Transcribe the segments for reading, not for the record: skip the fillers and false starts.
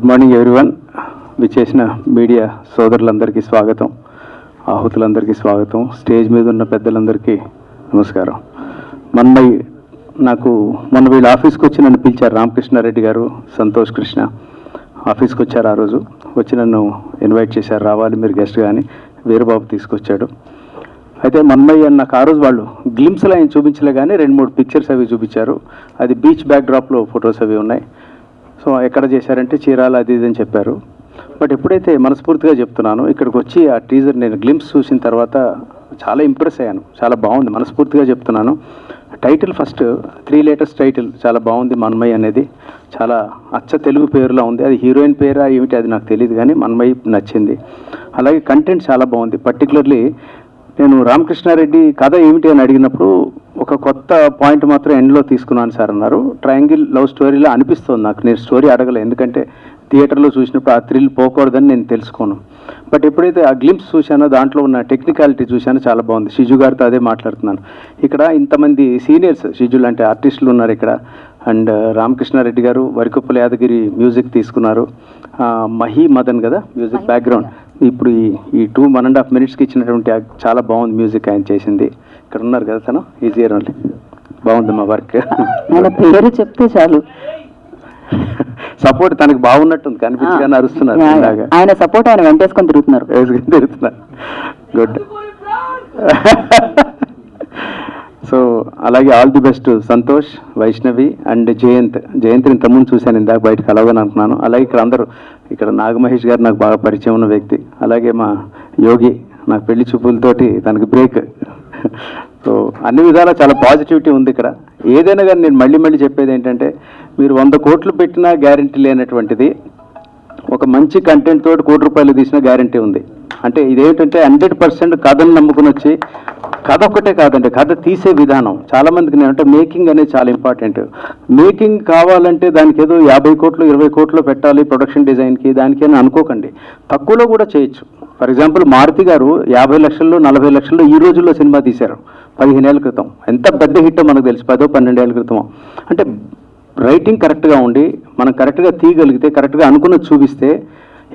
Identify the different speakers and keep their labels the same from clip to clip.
Speaker 1: Good morning everyone. విచ్చేసిన media సోదరులందరికీ స్వాగతం, ఆహుతులందరికీ స్వాగతం, స్టేజ్ మీద ఉన్న పెద్దలందరికీ నమస్కారం. నాకు మొన్న వీళ్ళు ఆఫీస్కి వచ్చి నన్ను పిలిచారు. రామకృష్ణారెడ్డి గారు, సంతోష్ కృష్ణ ఆఫీస్కి వచ్చారు. ఆ రోజు వచ్చి నన్ను ఇన్వైట్ చేశారు, రావాలి మీరు గెస్ట్. కానీ వీరబాబు తీసుకొచ్చాడు. అయితే మన్మయ్య నాకు ఆ రోజు వాళ్ళు గ్లిమ్స్లో ఆయన చూపించలే కానీ 2-3 పిక్చర్స్ అవి చూపించారు. అది బీచ్ బ్యాక్డ్రాప్లో ఫొటోస్ అవి ఉన్నాయి. సో ఎక్కడ చేశారంటే చీరాల అది ఇది అని చెప్పారు. బట్ ఎప్పుడైతే మనస్ఫూర్తిగా చెప్తున్నాను, ఇక్కడికి వచ్చి ఆ టీజర్ నేను గ్లిమ్స్ చూసిన తర్వాత చాలా ఇంప్రెస్ అయ్యాను. చాలా బాగుంది, మనస్ఫూర్తిగా చెప్తున్నాను. టైటిల్ ఫస్ట్ 3 letters టైటిల్ చాలా బాగుంది. మన్మయ్య అనేది చాలా అచ్చ తెలుగు పేరులా ఉంది. అది హీరోయిన్ పేరా ఏమిటి అది నాకు తెలియదు, కానీ మన్మయ్య నచ్చింది. అలాగే కంటెంట్ చాలా బాగుంది. పర్టికులర్లీ నేను రామకృష్ణారెడ్డి కథ ఏమిటి అని అడిగినప్పుడు ఒక కొత్త పాయింట్ మాత్రం ఎండ్లో తీసుకున్నాను సార్ అన్నారు. ట్రయాంగిల్ లవ్ స్టోరీలా అనిపిస్తుంది నాకు. నేను స్టోరీ అడగలే, ఎందుకంటే థియేటర్లో చూసినప్పుడు ఆ థ్రిల్ పోకూడదని నేను తెలుసుకోను. బట్ ఎప్పుడైతే ఆ గ్లిమ్స్ చూశానో దాంట్లో ఉన్న టెక్నికాలిటీ చూశానో చాలా బాగుంది. షిజు గారితో అదే మాట్లాడుతున్నాను. ఇక్కడ ఇంతమంది సీనియర్స్ షిజు లాంటి ఆర్టిస్టులు ఉన్నారు ఇక్కడ. అండ్ రామకృష్ణారెడ్డి గారు వరికొప్పల యాదగిరి మ్యూజిక్ తీసుకున్నారు. మహి మదన్ కదా మ్యూజిక్ బ్యాక్గ్రౌండ్. ఇప్పుడు ఈ 1.5 minutesకి ఇచ్చినటువంటి చాలా బాగుంది మ్యూజిక్ ఆయన చేసింది. ఇక్కడ ఉన్నారు కదా తను, ఈజియర్ ఓన్లీ. బాగుంది మా వర్క్.
Speaker 2: ఆయన పేరు చెప్తే చాలు
Speaker 1: సపోర్ట్ తనకి బాగున్నట్టుంది, కనిపించగానే అరుస్తున్నారు.
Speaker 2: ఆయన సపోర్ట్ ఆయన వెంటేసుకొని తిరుగుతున్నారు.
Speaker 1: గుడ్. సో అలాగే all the best Santosh, Vaishnavi and Jayant ఇంతకుముందు చూశాను, ఇందాక బయటకు కలవని అనుకున్నాను. అలాగే ఇక్కడ అందరూ, ఇక్కడ నాగమహేష్ గారు నాకు బాగా పరిచయం ఉన్న వ్యక్తి. అలాగే మా యోగి నాకు పెళ్లి చూపులతోటి తనకి బ్రేక్. సో అన్ని విధాలా చాలా పాజిటివిటీ ఉంది ఇక్కడ. ఏదైనా కానీ నేను మళ్ళీ చెప్పేది ఏంటంటే, మీరు 100 కోట్లు పెట్టినా గ్యారంటీ లేనటువంటిది ఒక మంచి కంటెంట్ తోటి 1 కోటి రూపాయలు తీసిన గ్యారంటీ ఉంది. అంటే ఇదేంటంటే 100% కథను నమ్ముకుని వచ్చి, కథ ఒక్కటే కాదండి, కథ తీసే విధానం. చాలామందికి నేనంటే మేకింగ్ అనేది చాలా ఇంపార్టెంట్. మేకింగ్ కావాలంటే దానికి ఏదో 50 కోట్లు 20 కోట్లు పెట్టాలి ప్రొడక్షన్ డిజైన్కి, దానికి అని అనుకోకండి. తక్కువలో కూడా చేయొచ్చు. ఫర్ ఎగ్జాంపుల్ మారుతి గారు 50 లక్షల్లో 40 లక్షల్లో ఈ రోజుల్లో సినిమా తీశారు 15 ఏళ్ల క్రితం. ఎంత పెద్ద హిట్ మనకు తెలుసు, 10-12 ఏళ్ల క్రితం. అంటే రైటింగ్ కరెక్ట్గా ఉండి మనం కరెక్ట్గా తీయగలిగితే, కరెక్ట్గా అనుకున్నది చూపిస్తే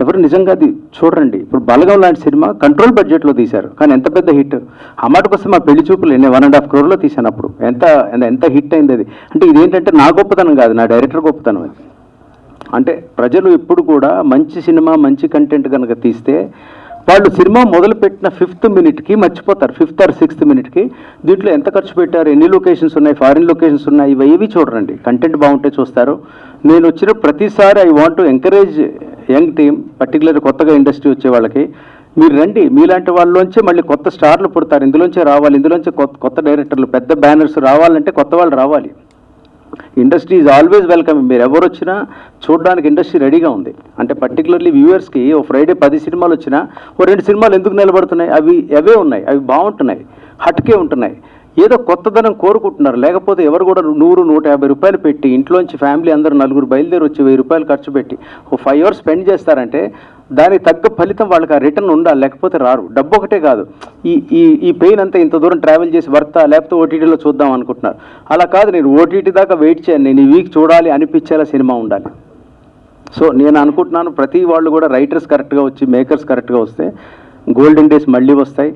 Speaker 1: ఎవరు నిజంగా అది చూడండి. ఇప్పుడు బలగం లాంటి సినిమా కంట్రోల్ బడ్జెట్లో తీశారు, కానీ ఎంత పెద్ద హిట్. ఆ మాటకు వస్తే మా పెళ్లి చూపులు నేను 1.5 crore తీశాను అప్పుడు. ఎంత హిట్ అయింది అది. అంటే ఇదేంటంటే నా గొప్పతనం కాదు, నా డైరెక్టర్ గొప్పతనం అది. అంటే ప్రజలు ఎప్పుడు కూడా మంచి సినిమా మంచి కంటెంట్ కనుక తీస్తే వాళ్ళు సినిమా మొదలుపెట్టిన 5th minute మర్చిపోతారు. 5th or 6th minute దీంట్లో ఎంత ఖర్చు పెట్టారు, ఎన్ని లొకేషన్స్ ఉన్నాయి, ఫారిన్ లొకేషన్స్ ఉన్నాయి, ఇవి చూడండి. కంటెంట్ బాగుంటే చూస్తారు. నేను వచ్చిన ప్రతిసారి I want to encourage young team, particular కొత్తగా ఇండస్ట్రీ వచ్చే వాళ్ళకి, మీరు రండి. మీలాంటి వాళ్ళలోంచే మళ్ళీ కొత్త స్టార్లు పుడతారు. ఇందులోంచే రావాలి, ఇందులోంచే కొత్త డైరెక్టర్లు, పెద్ద బ్యానర్స్ రావాలంటే కొత్త వాళ్ళు రావాలి. Industry is always welcome. మీరు ఎవరు వచ్చినా చూడడానికి ఇండస్ట్రీ రెడీగా ఉంది. అంటే పర్టికులర్లీ వ్యూవర్స్కి ఓ ఫ్రైడే 10 సినిమాలు వచ్చినా ఓ 2 సినిమాలు ఎందుకు నిలబడుతున్నాయి, అవే ఉన్నాయి, అవి బాగుంటున్నాయి, హట్కే ఉంటున్నాయి, ఏదో కొత్తదనం కోరుకుంటున్నారు. లేకపోతే ఎవరు కూడా 100-150 రూపాయలు పెట్టి ఇంట్లోంచి ఫ్యామిలీ అందరూ 4 బయలుదేరి వచ్చి 1000 రూపాయలు ఖర్చు పెట్టి ఓ 5 hours స్పెండ్ చేస్తారంటే దానికి తగ్గ ఫలితం వాళ్ళకి ఆ రిటర్న్ ఉండాలి, లేకపోతే రారు. డబ్బు ఒకటే కాదు, ఈ పెయిన్ అంతా ఇంత దూరం ట్రావెల్ చేసి వర్తా, లేకపోతే ఓటీటీలో చూద్దాం అనుకుంటున్నారు. అలా కాదు, నేను ఓటీటీ దాకా వెయిట్ చేయను, నేను ఈ వీక్ చూడాలి అనిపించేలా సినిమా ఉండాలి. సో నేను అనుకుంటున్నాను ప్రతి వాళ్ళు కూడా రైటర్స్ కరెక్ట్గా వచ్చి, మేకర్స్ కరెక్ట్గా వస్తే గోల్డెన్ డేస్ మళ్ళీ వస్తాయి.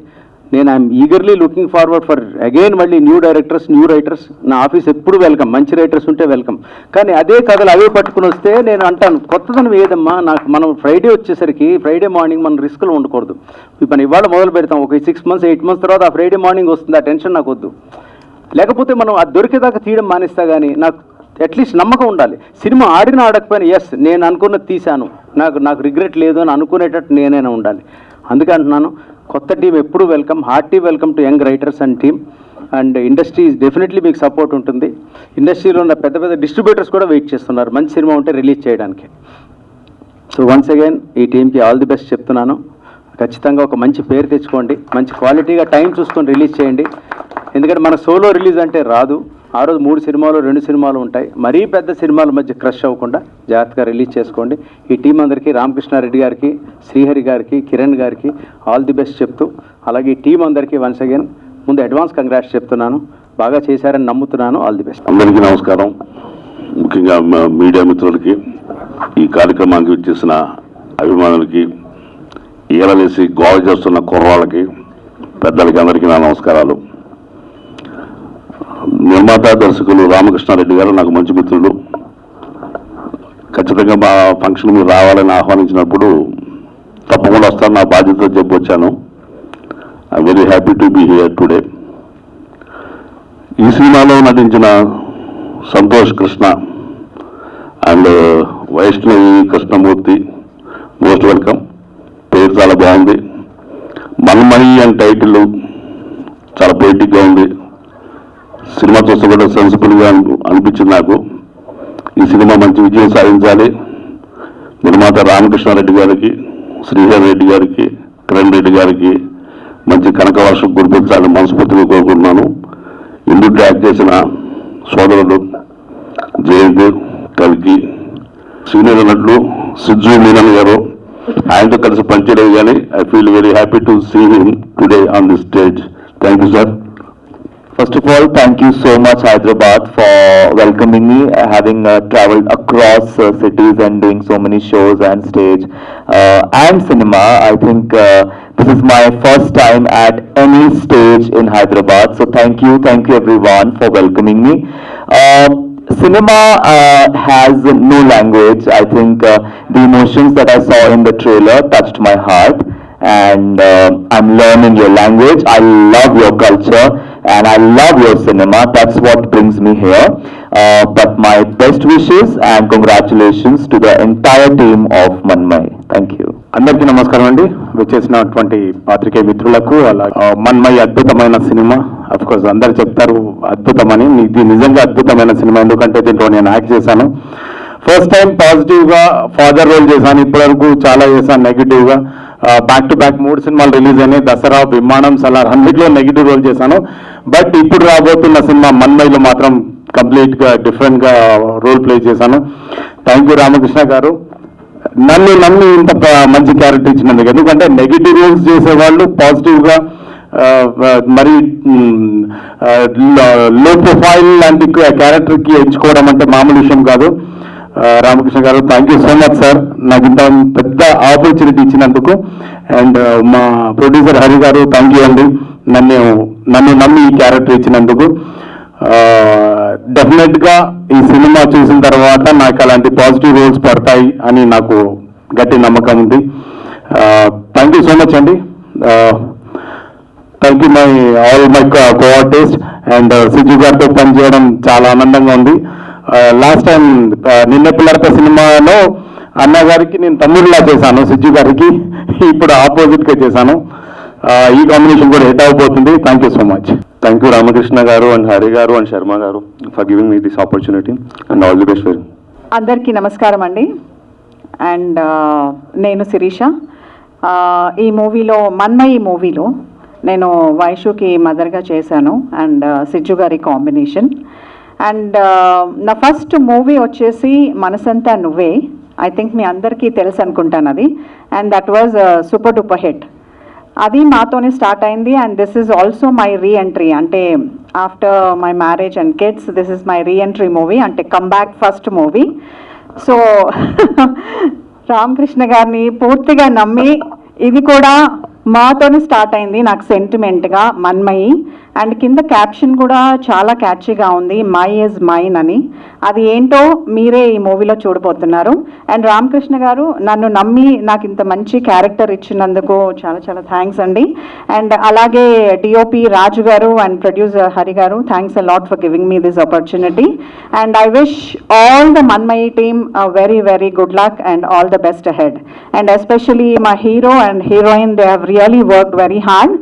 Speaker 1: నేను I'm eagerly looking forward for again మళ్ళీ న్యూ డైరెక్టర్స్, న్యూ రైటర్స్. నా ఆఫీస్ ఎప్పుడు వెల్కమ్, మంచి రైటర్స్ ఉంటే వెల్కమ్. కానీ అదే కథలు అవే పట్టుకుని వస్తే నేను అంటాను కొత్తదనం ఏదమ్మా నాకు. మనం ఫ్రైడే వచ్చేసరికి, ఫ్రైడే మార్నింగ్ మనం రిస్క్లో ఉండకూడదు. మనం ఇవాళ మొదలు పెడతాం, ఒక 6 months 8 months తర్వాత ఆ ఫ్రైడే మార్నింగ్ వస్తుంది, ఆ టెన్షన్ నాకు వద్దు. లేకపోతే మనం అది దొరికేదాకా తీయడం మానేస్తా. కానీ నాకు అట్లీస్ట్ నమ్మకం ఉండాలి. సినిమా ఆడినా ఆడకపోయినా ఎస్ నేను అనుకున్నది తీశాను, నాకు రిగ్రెట్ లేదు అని అనుకునేటట్టు నేనైనా ఉండాలి. అందుకే అంటున్నాను కొత్త టీం ఎప్పుడు welcome, hearty welcome to young writers and team. And industry definitely మీకు సపోర్ట్ ఉంటుంది. ఇండస్ట్రీలో ఉన్న పెద్ద డిస్ట్రిబ్యూటర్స్ కూడా వెయిట్ చేస్తున్నారు మంచి సినిమా ఉంటే రిలీజ్ చేయడానికి. సో వన్స్ అగైన్ ఈ టీంకి ఆల్ ది బెస్ట్ చెప్తున్నాను. ఖచ్చితంగా ఒక మంచి పేరు తెచ్చుకోండి, మంచి క్వాలిటీగా టైం చూసుకొని రిలీజ్ చేయండి. ఎందుకంటే మన సోలో రిలీజ్ అంటే రాదు. ఆ రోజు 3 సినిమాలు 2 సినిమాలు ఉంటాయి. మరీ పెద్ద సినిమాల మధ్య క్రష్ అవ్వకుండా జాగ్రత్తగా రిలీజ్ చేసుకోండి. ఈ టీం అందరికీ, రామకృష్ణారెడ్డి గారికి, శ్రీహరి గారికి, కిరణ్ గారికి ఆల్ ది బెస్ట్ చెప్తూ, అలాగే ఈ టీం అందరికీ వన్స్ అగైన్ ముందు అడ్వాన్స్ కంగ్రాట్స్ చెప్తున్నాను. బాగా చేశారని నమ్ముతున్నాను. All the best.
Speaker 3: అందరికీ నమస్కారం. ముఖ్యంగా మీడియా మిత్రులకి ఈ కార్యక్రమానికి వచ్చేసిన అభిమానులకి, ఈలవేసి గోల చేస్తున్న కుర్రాళ్ళకి, పెద్దలకి అందరికీ నా నమస్కారాలు. నిర్మాత దర్శకులు రామకృష్ణారెడ్డి గారు నాకు మంచి మిత్రులు. ఖచ్చితంగా మా ఫంక్షన్ మీరు రావాలని ఆహ్వానించినప్పుడు తప్పకుండా వస్తాను, నా బాధ్యతతో చెప్పి వచ్చాను. I very happy to be here today. ఈ సినిమాలో నటించిన Santosh Krishna and Vaishnavi Krishnamurthy, most welcome. పేరు చాలా బాగుంది. మన్మయి అని టైటిల్ చాలా పొయిటిక్గా ఉంది. సినిమా చూస్తే కూడా సెన్సిబుల్గా అనిపించింది నాకు. ఈ సినిమా మంచి విజయం సాధించాలి. నిర్మాత రామకృష్ణారెడ్డి గారికి, శ్రీహర్ రెడ్డి గారికి, కిరణ్ రెడ్డి గారికి మంచి కనకవర్షం కురిపించాలని మనస్ఫూర్తిగా కోరుకుంటున్నాను. ఇందులో యాక్ట్ చేసిన సోదరుడు జయంత్, కల్కి, సీనియర్ నటులు సిజ్జు మీనన్ గారు, ఆయనతో కలిసి పనిచేయలేదు కానీ I feel very happy to see him today on this stage. Thank you sir.
Speaker 4: First of all, thank you so much, Hyderabad, for welcoming me, having traveled across cities and doing so many shows and stage and cinema. I think this is my first time at any stage in Hyderabad. So thank you everyone for welcoming me. Cinema has no language. I think the emotions that I saw in the trailer touched my heart, and I'm learning your language. I love your culture and I love your cinema. That's what brings me here. But my best wishes and congratulations to the entire team of Manmai. Thank you.
Speaker 1: అందరికీ నమస్కారం అండి. వచ్చేసినటువంటి పాత్రికేయ మిత్రులకు, అలాగే మన్మయి అద్భుతమైన cinema. Of course అందరు చెప్తారు అద్భుతమని. ఇది నిజంగా అద్భుతమైన సినిమా, ఎందుకంటే దీంట్లో నేను యాక్ట్ చేశాను. ఫస్ట్ టైం పాజిటివ్గా ఫాదర్ రోల్ చేశాను. ఇప్పటివరకు చాలా చేశాను నెగిటివ్గా. బ్యాక్ టు బ్యాక్ 3 సినిమాలు రిలీజ్ అయినాయి. దసరా, విమానం, సలార్ అన్నిట్లో నెగిటివ్ రోల్ చేశాను. బట్ ఇప్పుడు రాబోతున్న సినిమా మన్మయిలో మాత్రం కంప్లీట్గా డిఫరెంట్గా రోల్ ప్లే చేశాను. థ్యాంక్ యూ రామకృష్ణ గారు, నన్ను నమ్మి ఇంత మంచి క్యారెక్టర్ ఇచ్చినందుకు. ఎందుకంటే నెగిటివ్ రోల్స్ చేసేవాళ్ళు పాజిటివ్గా మరి లో ప్రొఫైల్ లాంటి క్యారెక్టర్కి ఎంచుకోవడం అంటే మామూలు విషయం కాదు. రామకృష్ణ గారు, thank you so much sir, నాకు ఇంత పెద్ద ఆపర్చునిటీ ఇచ్చినందుకు. అండ్ మా ప్రొడ్యూసర్ హరి గారు, థ్యాంక్ యూ అండి, నన్ను నమ్మి ఈ క్యారెక్టర్ ఇచ్చినందుకు. డెఫినెట్గా ఈ సినిమా చూసిన తర్వాత నాకు అలాంటి పాజిటివ్ రోల్స్ పడతాయి అని నాకు గట్టి నమ్మకం ఉంది. థ్యాంక్ యూ సో మచ్ అండి. Thank you all my co-artist. And Sijju గారితో పనిచేయడం చాలా ఆనందంగా ఉంది. లాస్ట్ టైం నిన్న పిల్లలతో సినిమాలో అన్నగారికి నేను తమ్ముడిలా చేశాను, సిజ్జు గారికి. ఇప్పుడు ఆపోజిట్గా చేశాను. ఈ కాంబినేషన్ కూడా హిట్ అవబోతుంది. Thank you so much.
Speaker 3: Thank you Ramakrishna గారు అండ్ హరి గారు అండ్ శర్మ గారు for giving me this opportunity and all the best for.
Speaker 2: అందరికీ నమస్కారం అండి. అండ్ నేను శిరీష. ఈ మూవీలో మన్మయి మూవీలో నేను వైషుకి మదర్గా చేశాను అండ్ సిజ్జు గారి కాంబినేషన్. అండ్ నా ఫస్ట్ మూవీ వచ్చేసి మనసంతా నువ్వే. ఐ థింక్ మీ అందరికీ తెలుసు అనుకుంటాను అది. And that was super duper hit. అది మాతోనే స్టార్ట్ అయింది. And this is also my re-entry, అంటే after my marriage and kids this is my re-entry movie, అంటే comeback first movie. So Ramakrishna గారిని పూర్తిగా నమ్మి ఇది కూడా మాతోనే స్టార్ట్ అయింది నాకు సెంటిమెంట్గా, మన్మయి. అండ్ కింద క్యాప్షన్ కూడా చాలా క్యాచీగా ఉంది, మై ఈజ్ మైన్ అని. అది ఏంటో మీరే ఈ మూవీలో చూడబోతున్నారు. అండ్ రామకృష్ణ గారు నన్ను నమ్మి నాకు ఇంత మంచి క్యారెక్టర్ ఇచ్చినందుకు చాలా చాలా థ్యాంక్స్ అండి. అండ్ అలాగే డిఓపి రాజు గారు అండ్ ప్రొడ్యూసర్ హరి గారు, thanks a lot for giving me this opportunity. And I wish all the Manmayi team very very good luck and all the best ahead. And especially మా hero and heroine, they have really worked very hard,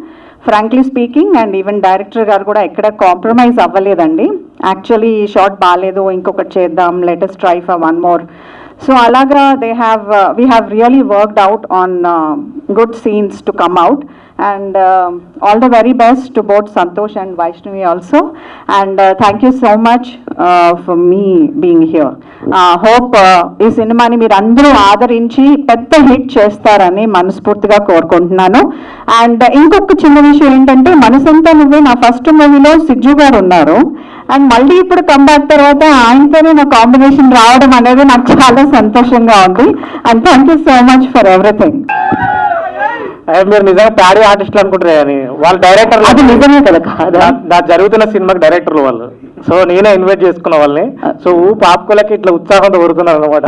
Speaker 2: frankly speaking. And even director గారు కూడా ఎక్కడ compromise అవ్వలేదండి. Actually ఈ shot బాగాలేదు, ఇంకొకటి చేద్దాం, latest try for one more. So అలాగా we have really worked out on good scenes to come out. and all the very best to both Santosh and Vaishnavi also, and thank you so much for me being here. Hope ఈ సినిమాని మీరు అందరూ ఆదరించి పెద్ద hit చేస్తారని మనస్ఫూర్తిగా కోరుకుంటున్నాను. And ఇంకొక చిన్న విషయం ఏంటంటే, మనసంతా నువ్వే నా ఫస్ట్ మూవీలో సిజ్జు గారు ఉన్నారు, అండ్ మళ్ళీ ఇప్పుడు కంబ్యాక్ తర్వాత ఆయనతోనే నా కాంబినేషన్ రావడం అనేది నాకు చాలా సంతోషంగా ఉంది. And thank you so much for everything.
Speaker 5: మీరు నిజంగా ప్యాడీ ఆర్టిస్టులు అనుకుంటారు కానీ వాళ్ళ డైరెక్టర్
Speaker 2: అది నిజమే కదా, కాదా?
Speaker 5: నా జరుగుతున్న సినిమాకి డైరెక్టర్లు వాళ్ళు. సో నేనే ఇన్వైట్ చేసుకున్న వాళ్ళని. సో పాపకులకి ఇట్లా ఉత్సాహంతో ఊరుతున్నారు అనమాట.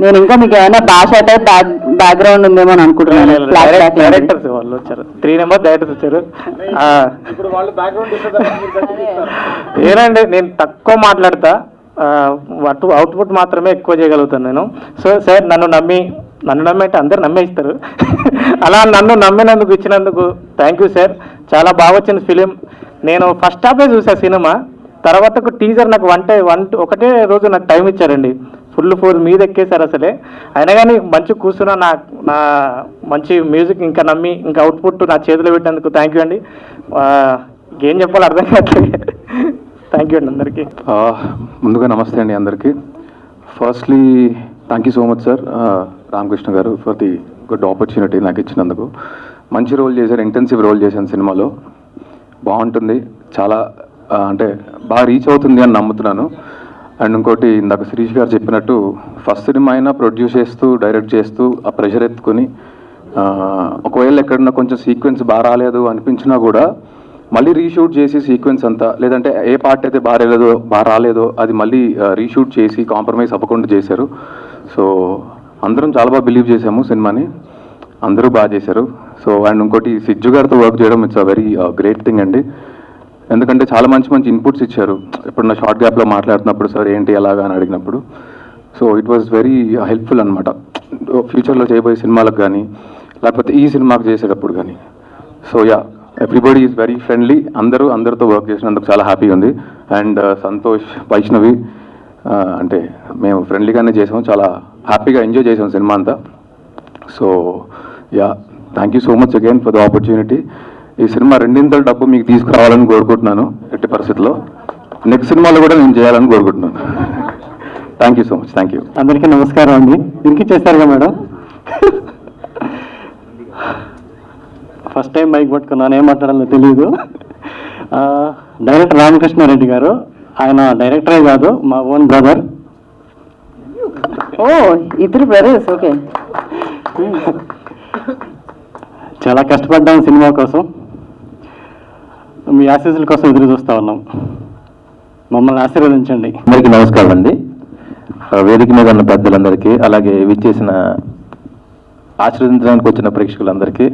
Speaker 2: నేను ఇంకా మీకు ఏమైనా భాష టైప్ బ్యాక్గ్రౌండ్ ఉందేమో అని అనుకుంటున్నాను.
Speaker 5: డైరెక్టర్స్ వాళ్ళు వచ్చారు, 3 నెంబర్ డైరెక్టర్స్ వచ్చారు. ఏనండి, నేను తక్కువ మాట్లాడతా, అవుట్పుట్ మాత్రమే ఎక్కువ చేయగలుగుతాను నేను. సో సార్ నన్ను నమ్మి అంటే అందరు నమ్మేస్తారు. అలా నన్ను నమ్మినందుకు, ఇచ్చినందుకు థ్యాంక్ యూ సార్. చాలా బాగా వచ్చింది ఫిలిం. నేను ఫస్ట్ హాఫే చూసా సినిమా, తర్వాత టీజర్ నాకు ఒకటే రోజు నాకు టైం ఇచ్చారండి. ఫుల్ మీద ఎక్కేశారు అసలే. అయినా కానీ మంచి కూర్చున్నా, నా మంచి మ్యూజిక్ ఇంకా నమ్మి ఇంకా అవుట్పుట్ నా చేతిలో పెట్టినందుకు థ్యాంక్ యూ అండి. ఏం చెప్పాలో అర్థం కావట్లేదు. థ్యాంక్ యూ అండి అందరికీ.
Speaker 1: ముందుగా నమస్తే అండి అందరికీ. Firstly thank you so much sir Ramakrishna గారు ఫర్ ది గుడ్ ఆపర్చునిటీ నాకు ఇచ్చినందుకు. మంచి రోల్ చేశారు, ఇంటెన్సివ్ రోల్ చేశాను సినిమాలో. బాగుంటుంది, చాలా అంటే బాగా రీచ్ అవుతుంది అని నమ్ముతున్నాను. అండ్ ఇంకోటి, ఇందాక శిరీష్ గారు చెప్పినట్టు ఫస్ట్ సినిమా అయినా ప్రొడ్యూస్ చేస్తూ డైరెక్ట్ చేస్తూ ఆ ప్రెషర్ ఎత్తుకొని, ఒకవేళ ఎక్కడన్నా కొంచెం సీక్వెన్స్ బాగా రాలేదు అనిపించినా కూడా మళ్ళీ రీషూట్ చేసి సీక్వెన్స్ అంతా, లేదంటే ఏ పార్ట్ అయితే బాగా రాలేదో అది మళ్ళీ రీషూట్ చేసి కాంప్రమైజ్ అవ్వకుండా చేశారు. సో అందరం చాలా బాగా బిలీవ్ చేసాము సినిమాని, అందరూ బాగా చేశారు. సో అండ్ ఇంకోటి, సిజ్జు గారితో వర్క్ చేయడం it's a very great thing అండి. ఎందుకంటే చాలా మంచి ఇన్పుట్స్ ఇచ్చారు. ఇప్పుడు నా షార్ట్ గ్యాప్లో మాట్లాడుతున్నప్పుడు సార్ ఏంటి ఎలాగా అని అడిగినప్పుడు, so it was very helpful అనమాట ఫ్యూచర్లో చేయబోయే సినిమాలకు కానీ, లేకపోతే ఈ సినిమాకి చేసేటప్పుడు కానీ. So yeah, everybody is very friendly. అందరితో వర్క్ చేసినందుకు చాలా హ్యాపీగా ఉంది. అండ్ సంతోష్, వైష్ణవి అంటే మేము ఫ్రెండ్లీగానే చేసాము, చాలా హ్యాపీగా ఎంజాయ్ చేసాం సినిమా అంతా. So yeah, thank you so much again for the opportunity. ఈ సినిమా 2 డబ్బు మీకు తీసుకురావాలని కోరుకుంటున్నాను. ఎట్టి పరిస్థితుల్లో నెక్స్ట్ సినిమాలో కూడా నేను చేయాలని కోరుకుంటున్నాను. Thank you so much. Thank you.
Speaker 5: అందరికీ నమస్కారం అండి. ఇంటికి చేస్తారుగా మేడం. ఫస్ట్ టైం బైక్ పట్టుకున్నాను, ఏం మాట్లాడాలో తెలియదు. డైరెక్టర్ రామకృష్ణారెడ్డి గారు, ఆయన డైరెక్టరే కాదు మా ఓన్ బ్రదర్.
Speaker 2: ఓ, ఇద్దరు బ్రదర్స్, ఓకే.
Speaker 5: చాలా కష్టపడ్డాం సినిమా కోసం, మీ ఆశీస్సుల కోసం ఎదురు చూస్తూ ఉన్నాం. మమ్మల్ని ఆశీర్వదించండి.
Speaker 4: అందరికీ నమస్కారం అండి. వేదిక మీద ఉన్న పెద్దలందరికీ, అలాగే విచ్చేసిన ఆశీర్వదించడానికి వచ్చిన ప్రేక్షకులందరికీ,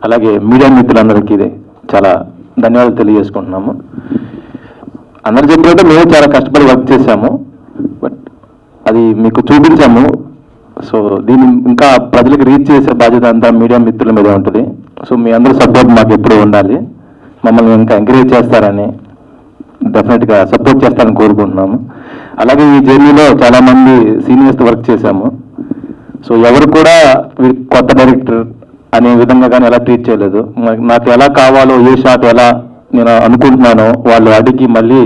Speaker 4: అలాగే మీడియా మిత్రులందరికీ చాలా ధన్యవాదాలు తెలియజేసుకుంటున్నాము. అందరు చెప్పినట్టు మేము చాలా కష్టపడి వర్క్ చేశాము, బట్ అది మీకు చూపించాము. సో దీన్ని ఇంకా ప్రజలకు రీచ్ చేసే బాధ్యత అంతా మీడియా మిత్రుల మీద ఉంటుంది. సో మీ అందరూ సపోర్ట్ మాకు ఎప్పుడూ ఉండాలి. మమ్మల్ని ఇంకా ఎంకరేజ్ చేస్తారని, డెఫినెట్గా సపోర్ట్ చేస్తారని కోరుకుంటున్నాము. అలాగే ఈ జర్నీలో చాలామంది సీనియర్స్తో వర్క్ చేశాము. సో ఎవరు కూడా కొత్త డైరెక్టర్ అనే విధంగా కానీ ఎలా ట్రీట్ చేయలేదు. నాకు ఎలా కావాలో, ఏ షాట్ ఎలా నేను అనుకుంటున్నానో వాళ్ళు అడిగి మళ్ళీ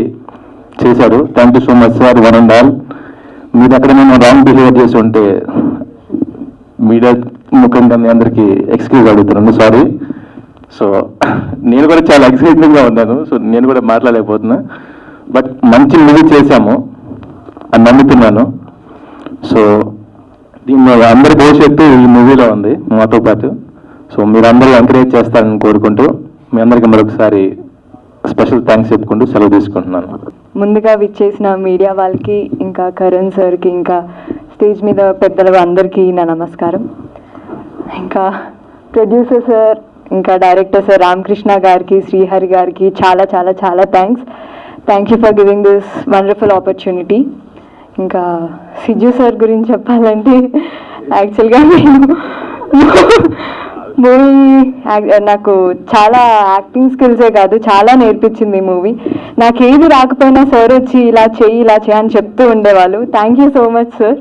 Speaker 4: చేశారు. Thank you so much sir, one and all. మీరు ఎక్కడ నేను రాంగ్ బిహేవియర్ చేసి ఉంటే మీడియా ముఖ్యంగా మీ అందరికీ ఎక్స్క్యూజ్ అడుగుతున్నాను, సారీ. సో నేను కూడా చాలా ఎక్సైటింగ్గా ఉన్నాను. సో నేను కూడా మాట్లాడలేకపోతున్నా, బట్ మంచి మూవీ చేశాము అని నమ్ముతున్నాను. సో దీన్ని అందరి భవిష్యత్తు ఈ మూవీలో ఉంది మాతో పాటు. సో మీరు అందరూ ఎంకరేజ్ చేస్తారని కోరుకుంటూ మీ అందరికీ మరొకసారి స్పెషల్ థ్యాంక్స్ చెప్పుకుంటూ సెలవు తీసుకుంటున్నాను.
Speaker 6: ముందుగా విచ్చేసిన మీడియా వాళ్ళకి, ఇంకా కరణ్ సార్కి, ఇంకా స్టేజ్ మీద పెద్దల అందరికీ నా నమస్కారం. ఇంకా ప్రొడ్యూసర్ సార్, ఇంకా డైరెక్టర్ సార్ రామకృష్ణ గారికి, శ్రీహరి గారికి చాలా చాలా చాలా thank you for giving this wonderful opportunity. ఇంకా సిజ్జు సార్ గురించి చెప్పాలంటే, యాక్చువల్గా నేను మూవీ నాకు చాలా యాక్టింగ్ స్కిల్సే కాదు, చాలా నేర్పించింది ఈ మూవీ. నాకు ఏది రాకపోయినా సార్ వచ్చి ఇలా చేయి అని చెప్తూ ఉండేవాళ్ళు. Thank you so much sir.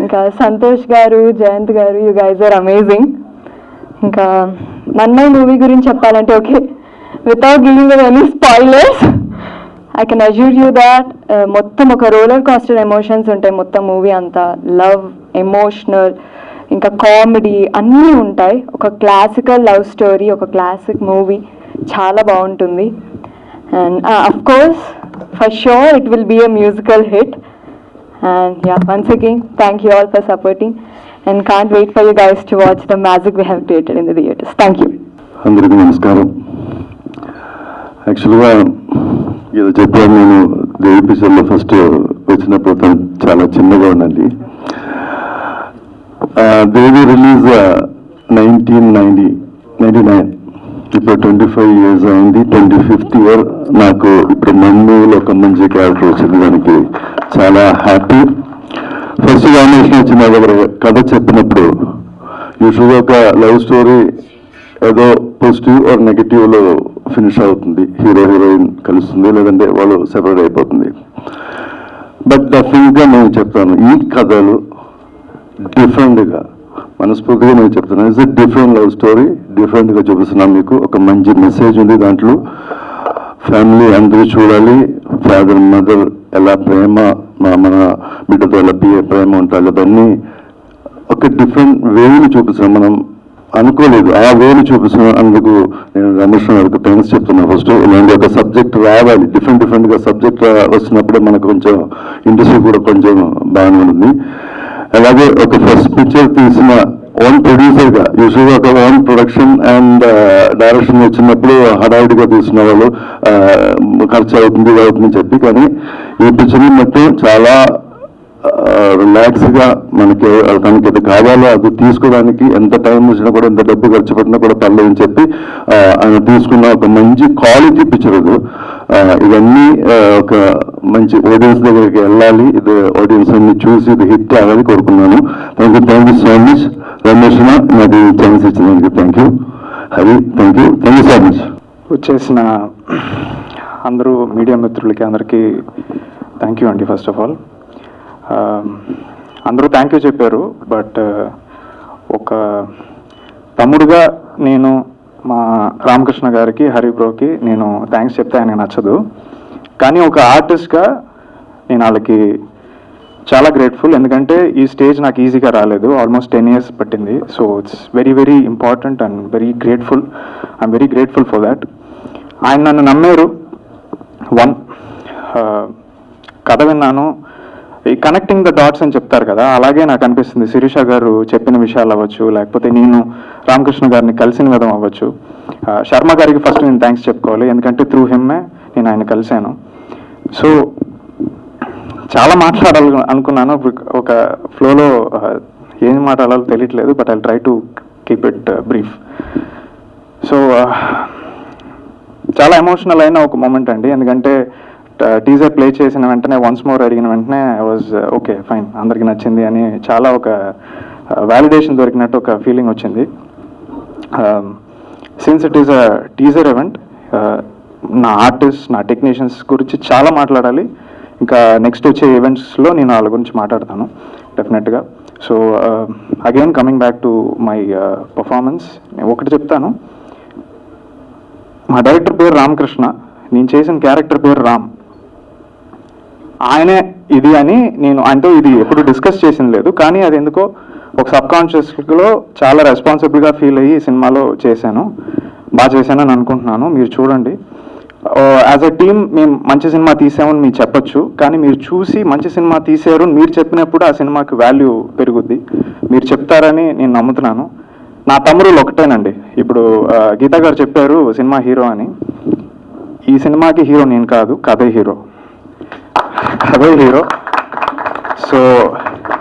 Speaker 6: ఇంకా సంతోష్ గారు, జయంత్ గారు, యూ గైజ్ ఆర్ అమేజింగ్. ఇంకా మన్మై మూవీ గురించి చెప్పాలంటే okay without giving any spoilers I can Azure you that మొత్తం ఒక రోలర్ కాస్టర్ ఎమోషన్స్ ఉంటాయి మొత్తం మూవీ అంతా. లవ్, ఎమోషనల్, ఇంకా కామెడీ అన్నీ ఉంటాయి. ఒక క్లాసికల్ లవ్ స్టోరీ, ఒక క్లాసిక్ మూవీ, చాలా బాగుంటుంది. And of course for sure it will be a musical hit. And yeah, once again, thank you all for supporting and can't wait for you guys to watch the magic we have created in the theaters. Thank you.
Speaker 3: అందరికీ నమస్కారం. యాక్చువల్గా ఏదో చెప్పాను, నేను దేవి పిక్చర్లో first వచ్చినప్పుడు తను చాలా చిన్నగా ఉండండి. దేవి రిలీజ్ 1999, ఇప్పుడు 25 years అయింది. 25th year నాకు ఇప్పుడు మమ్మీలో ఒక మంచి క్యారెక్టర్ వచ్చింది, దానికి చాలా హ్యాపీ. ఫస్ట్ కాంబినేషన్ వచ్చిన దగ్గర కథ చెప్పినప్పుడు యూజువల్గా ఒక లవ్ స్టోరీ ఏదో పాజిటివ్ ఆర్ నెగిటివ్లో ఫినిష్ అవుతుంది, హీరో హీరోయిన్ కలుస్తుంది, లేదంటే వాళ్ళు సెపరేట్ అయిపోతుంది. బట్ డెఫినెట్గా నేను చెప్తాను, ఈ కథలు డిఫరెంట్గా, మనస్ఫూర్తిగా నేను చెప్తున్నాను, it's a different love story. డిఫరెంట్గా చూపిస్తున్నాను మీకు. ఒక మంచి మెసేజ్ ఉంది దాంట్లో. ఫ్యామిలీ అందరూ చూడాలి. ఫాదర్ మదర్ ఎలా ప్రేమ, మన బిడ్డతో ఎలా ప్రేమ ఉంటారు, అవన్నీ ఒక డిఫరెంట్ వేని చూపిస్తున్నాం. మనం అనుకోలేదు ఆ వేలు చూపిస్తున్నాం. అందుకు నేను రమేష్ గారికి థ్యాంక్స్ చెప్తున్నాను. ఫస్ట్ ఇలాంటి ఒక సబ్జెక్ట్ రావాలి, డిఫరెంట్గా సబ్జెక్ట్ వచ్చినప్పుడే మనకు కొంచెం ఇండస్ట్రీ కూడా కొంచెం బాగానే ఉంటుంది. అలాగే ఒక ఫస్ట్ పిక్చర్ తీసిన ఓన్ ప్రొడ్యూసర్గా, యూజువల్గా ఒక ఓన్ ప్రొడక్షన్ అండ్ డైరెక్షన్ వచ్చినప్పుడు హడావిడిగా తీసిన వాళ్ళు ఖర్చు అవుతుంది అవుతుందని చెప్పి, కానీ ఈ పిక్చర్ని మొత్తం చాలా రిలాక్స్గా మనకి తనకి అది కావాలో అది తీసుకోవడానికి ఎంత టైం వచ్చినా కూడా, ఎంత డబ్బు ఖర్చు పెట్టినా కూడా పర్లేదు అని చెప్పి ఆయన తీసుకున్న ఒక మంచి క్వాలిటీ పిక్చర్ అది. ఇవన్నీ ఒక మంచి ఆడియన్స్ దగ్గరికి వెళ్ళాలి. ఇది ఆడియన్స్ అన్ని చూసి ఇది హిట్ అవ్వాలి కోరుకున్నాను. Thank you so much Ramesh, నాకు ఛాన్స్ ఇచ్చినందుకు thank you. Hari, thank you so much.
Speaker 7: వచ్చేసిన అందరూ మీడియా మిత్రులకి అందరికీ థ్యాంక్ యూ అండి. ఫస్ట్ ఆఫ్ ఆల్ అందరూ థ్యాంక్ యూ చెప్పారు, బట్ ఒక తమ్ముడుగా నేను మా రామకృష్ణ గారికి, హరి బ్రోకి నేను థ్యాంక్స్ చెప్తే ఆయనకు నచ్చదు, కానీ ఒక ఆర్టిస్ట్గా నేను వాళ్ళకి చాలా గ్రేట్ఫుల్. ఎందుకంటే ఈ స్టేజ్ నాకు ఈజీగా రాలేదు, ఆల్మోస్ట్ 10 years పట్టింది. So it's very very important and very grateful. I'm very grateful for that. ఆయన నన్ను నమ్మారు. కథ విన్నాను, ఈ కనెక్టింగ్ ద డాట్స్ అని చెప్తారు కదా, అలాగే నాకు అనిపిస్తుంది. శిరీష గారు చెప్పిన విషయాలు అవ్వచ్చు, లేకపోతే నేను రామకృష్ణ గారిని కలిసిన విధం అవ్వచ్చు. శర్మ గారికి ఫస్ట్ నేను థ్యాంక్స్ చెప్పుకోవాలి, ఎందుకంటే త్రూ హిమ్మే నేను ఆయన కలిశాను. సో చాలా మాట్లాడాలి అనుకున్నాను, ఒక ఫ్లోలో ఏం మాట్లాడాలో తెలియట్లేదు, but I try to keep it brief. So చాలా ఎమోషనల్ అయిన ఒక మూమెంట్ అండి, ఎందుకంటే టీజర్ ప్లే చేసిన వెంటనే వన్స్ మోర్ అడిగిన వెంటనే ఐ వాజ్ ఓకే ఫైన్, అందరికీ నచ్చింది అని చాలా ఒక వ్యాలిడేషన్ దొరికినట్టు ఒక ఫీలింగ్ వచ్చింది. Since it is a teaser event, నా ఆర్టిస్ట్, నా టెక్నీషియన్స్ గురించి చాలా మాట్లాడాలి. ఇంకా నెక్స్ట్ వచ్చే ఈవెంట్స్లో నేను వాళ్ళ గురించి మాట్లాడతాను డెఫినెట్గా. So again coming back to my performance, నేను ఒకటి చెప్తాను. మా డైరెక్టర్ పేరు రామకృష్ణ, నేను చేసిన క్యారెక్టర్ పేరు రామ్. ఆయనే ఇది అని నేను అంటే ఇది ఎప్పుడు డిస్కస్ చేసింది లేదు, కానీ అది ఎందుకో ఒక సబ్కాన్షియస్లో చాలా రెస్పాన్సిబుల్గా ఫీల్ అయ్యి ఈ సినిమాలో చేశాను. బాగా చేశానని అనుకుంటున్నాను. మీరు చూడండి, యాజ్ ఎ టీమ్ మేము మంచి సినిమా తీసామని మీరు చెప్పొచ్చు, కానీ మీరు చూసి మంచి సినిమా తీసారు మీరు చెప్పినప్పుడు ఆ సినిమాకి వాల్యూ పెరుగుద్ది. మీరు చెప్తారని నేను నమ్ముతున్నాను. నా తమ్ముడు ఒకటేనండి. ఇప్పుడు గీతా గారు చెప్పారు సినిమా హీరో అని. ఈ సినిమాకి హీరో నేను కాదు, కథే హీరో. సో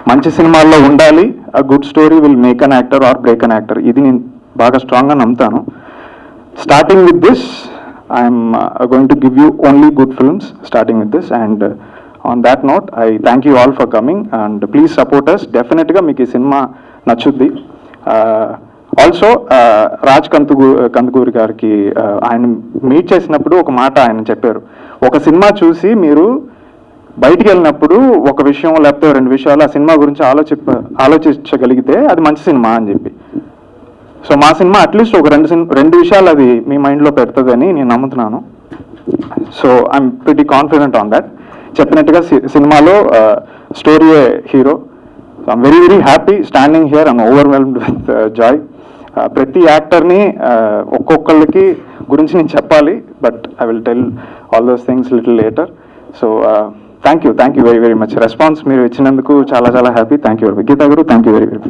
Speaker 7: మంచి సినిమాల్లో ఉండాలి. A good story will make an actor or break an actor. ఇది నేను బాగా స్ట్రాంగ్గా నమ్ముతాను. Starting with this I'm going to give you only good films starting with this. And on that note I thank you all for coming and please support us. డెఫినెట్గా మీకు ఈ సినిమా నచ్చుద్ది. ఆల్సో రాజ్ కందుకూరి గారికి ఆయన మీట్ చేసినప్పుడు ఒక మాట ఆయన చెప్పారు, ఒక సినిమా చూసి మీరు బయటికి వెళ్ళినప్పుడు ఒక విషయం లేకపోతే 2 విషయాలు ఆ సినిమా గురించి ఆలోచించగలిగితే అది మంచి సినిమా అని చెప్పి. సో మా సినిమా అట్లీస్ట్ ఒక రెండు విషయాలు అది మీ మైండ్లో పెడుతుందని నేను నమ్ముతున్నాను. So I'm pretty confident on that. చెప్పినట్టుగా సినిమాలో స్టోరీయే hero. So I'm very very happy standing here. I'm overwhelmed with joy. ప్రతి యాక్టర్ని ఒక్కొక్కళ్ళకి గురించి నేను చెప్పాలి, but I will tell all those things little later. So thank you very very much. Response మీరు ఇచ్చినందుకు చాలా చాలా హ్యాపీ. థ్యాంక్ యూ గీతా గారు, thank you very very much.